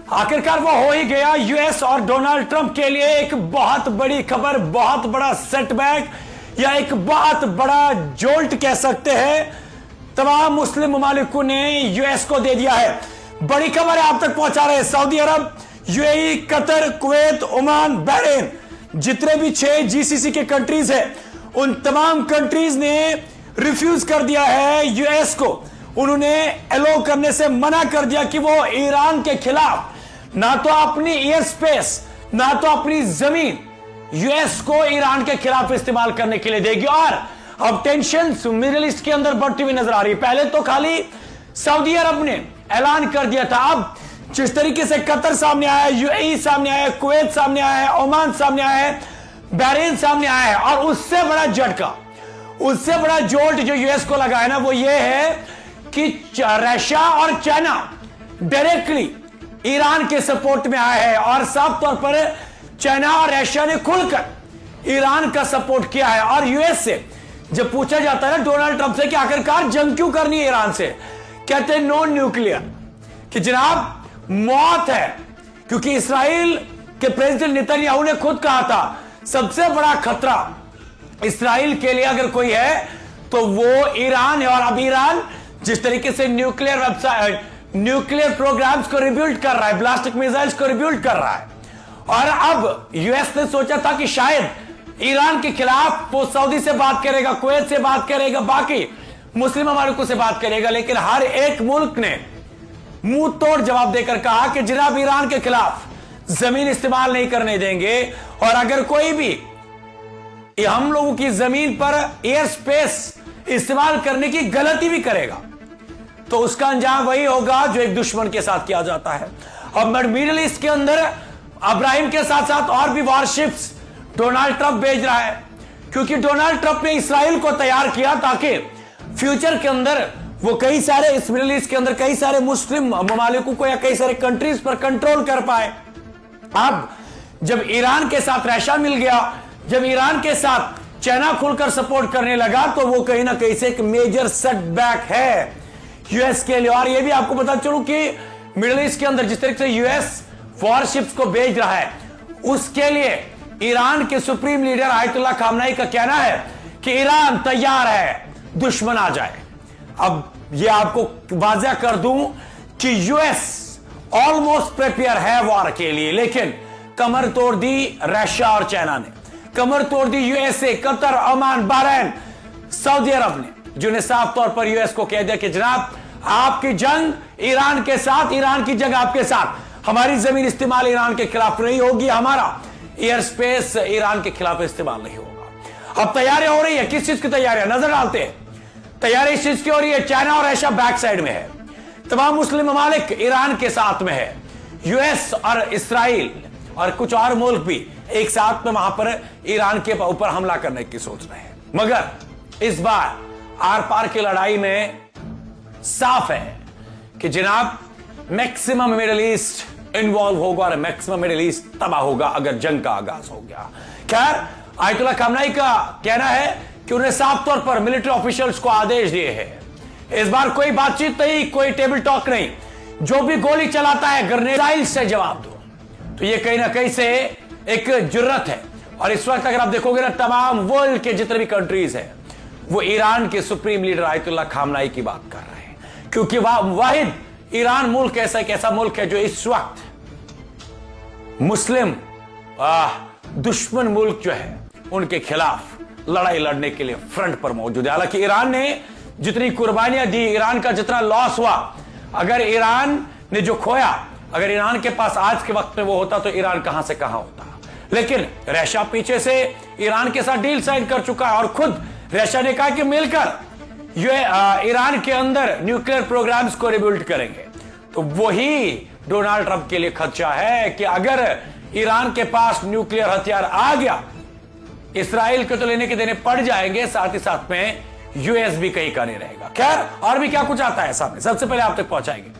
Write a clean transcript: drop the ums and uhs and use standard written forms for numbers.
आखिरकार वो हो ही गया। यूएस और डोनाल्ड ट्रंप के लिए एक बहुत बड़ी खबर, बहुत बड़ा सेटबैक या एक बहुत बड़ा जोल्ट कह सकते हैं, तमाम मुस्लिम ममालिकों ने यूएस को दे दिया है। बड़ी खबर है आप तक पहुंचा रहे हैं Saudi Arab, UAE, Qatar, Kuwait, Oman, Bahrain, जितने भी 6 जीसीसी के कंट्रीज है, उन तमाम कंट्रीज ने रिफ्यूज कर दिया है यूएस को। उन्होंने एलो करने से मना कर दिया कि वो ईरान के खिलाफ ना तो अपनी एयर स्पेस ना तो अपनी जमीन यूएस को ईरान के खिलाफ इस्तेमाल करने के लिए देगी। और अब टेंशन मिडिल ईस्ट के अंदर बढ़ती हुई नजर आ रही है। पहले तो खाली सऊदी अरब ने ऐलान कर दिया था, अब जिस तरीके से कतर सामने आया है, यूएई सामने आया है, कुवैत सामने आया है, ओमान सामने आया है, बहरीन सामने आया है, और उससे बड़ा झटका, उससे बड़ा जोल्ट जो यूएस को लगा है ना, वो ये है कि रशिया और चाइना डायरेक्टली ईरान के सपोर्ट में आया है। और साफ तौर पर चाइना और रशिया ने खुलकर ईरान का सपोर्ट किया है। और यूएस से जब पूछा जाता है ना डोनाल्ड ट्रंप से कि आखिरकार जंग क्यों करनी है ईरान से, कहते हैं नो न्यूक्लियर, कि जनाब मौत है। क्योंकि इस्राइल के प्रेसिडेंट नेतन्याहू ने खुद कहा था सबसे बड़ा खतरा इस्राइल के लिए अगर कोई है तो वो ईरान है। और अब ईरान जिस तरीके से न्यूक्लियर प्रोग्राम्स को रिबिल्ड कर रहा है, ब्लास्टिक मिसाइल्स को रिबिल्ड कर रहा है, और अब यूएस ने सोचा था कि शायद ईरान के खिलाफ वो सऊदी से बात करेगा, कुवैत से बात करेगा, बाकी मुस्लिम ममालिकों से बात करेगा, लेकिन हर एक मुल्क ने मुंह तोड़ जवाब देकर कहा कि जनाब ईरान के खिलाफ जमीन इस्तेमाल नहीं करने देंगे, और अगर कोई भी हम लोगों की जमीन पर एयर स्पेस इस्तेमाल करने की गलती भी करेगा तो उसका अंजाम वही होगा जो एक दुश्मन के साथ किया जाता है। अब मिडिल ईस्ट के अंदर अब्राहिम के साथ साथ और भी वॉरशिप्स डोनाल्ड ट्रंप भेज रहा है, क्योंकि डोनाल्ड ट्रंप ने इस्राइल को तैयार किया ताकि फ्यूचर के अंदर वो कई सारे इस मिडिल ईस्ट के अंदर कई सारे मुस्लिम ममालिकों को या कई सारे कंट्रीज पर कंट्रोल कर पाए। अब जब ईरान के साथ रशिया मिल गया, जब ईरान के साथ चाइना खुलकर सपोर्ट करने लगा, तो वो कहीं ना कहीं से एक मेजर सेटबैक है यूएस के लिए। और ये भी आपको पता चलूं कि मिडिल ईस्ट के अंदर जिस तरीके से यूएस वॉरशिप्स को भेज रहा है, उसके लिए ईरान के सुप्रीम लीडर आयतुल्लाह खामनेई का कहना है कि ईरान तैयार है दुश्मन आ जाए। अब ये आपको वाज़ेह कर दूं कि यूएस ऑलमोस्ट प्रिपेयर है वॉर के लिए, लेकिन कमर तोड़ दी रशिया और चाइना ने, कमर तोड़ दी USA, Qatar, Oman, Bahrain, Saudi Arab ने, जिन्हें साफ तौर पर यूएस को कह दिया कि जनाब आपकी जंग ईरान के साथ, ईरान की जंग आपके साथ, हमारी जमीन इस्तेमाल ईरान के खिलाफ नहीं होगी, हमारा एयर स्पेस ईरान के खिलाफ इस्तेमाल नहीं होगा। अब तैयारियां हो रही है, किस चीज की तैयारियां नजर डालते हैं। तैयारी इस चीज की हो रही है, चाइना और रशिया बैक साइड में है, तमाम मुस्लिम ममालिक ईरान के साथ में है, यूएस और इस्राइल और कुछ और मुल्क भी एक साथ में वहां पर ईरान के ऊपर हमला करने की सोच रहे हैं। मगर इस बार आर पार की लड़ाई में साफ है कि जनाब मैक्सिमम मिडिल ईस्ट इन्वॉल्व होगा और मैक्सिमम मिडिल ईस्ट तबाह होगा अगर जंग का आगाज हो गया। खैर आयतुल्लाह खामनेई का कहना है कि उन्हें साफ तौर पर मिलिट्री ऑफिशियल्स को आदेश दिए हैं, इस बार कोई बातचीत नहीं, कोई टेबल टॉक नहीं, जो भी गोली चलाता है ग्रेनेड से जवाब दो। तो ये कहीं ना कहीं से एक जुर्रत है। और इस वक्त अगर आप देखोगे ना, तमाम वर्ल्ड के जितने भी कंट्रीज हैं वो ईरान के सुप्रीम लीडर आयतुल्लाह खामनेई की बात कर रहे हैं, क्योंकि वाहिद ईरान मुल्क ऐसा एक ऐसा मुल्क है जो इस वक्त मुस्लिम दुश्मन मुल्क जो है उनके खिलाफ लड़ाई लड़ने के लिए फ्रंट पर मौजूद है। हालांकि ईरान ने जितनी कुर्बानियां दी, ईरान का जितना लॉस हुआ, अगर ईरान ने जो खोया, अगर ईरान के पास आज के वक्त में वो होता तो ईरान कहां से कहां होता। लेकिन रशिया पीछे से ईरान के साथ डील साइन कर चुका है और खुद रशिया ने कहा कि मिलकर ईरान के अंदर न्यूक्लियर प्रोग्राम्स को रिबिल्ड करेंगे। तो वही डोनाल्ड ट्रंप के लिए खदशा है कि अगर ईरान के पास न्यूक्लियर हथियार आ गया, इस्राइल को तो लेने के देने पड़ जाएंगे, साथ ही साथ में यूएस भी कहीं का नहीं रहेगा। खैर और भी क्या कुछ आता है सामने, सबसे पहले आप तक पहुंचाएंगे।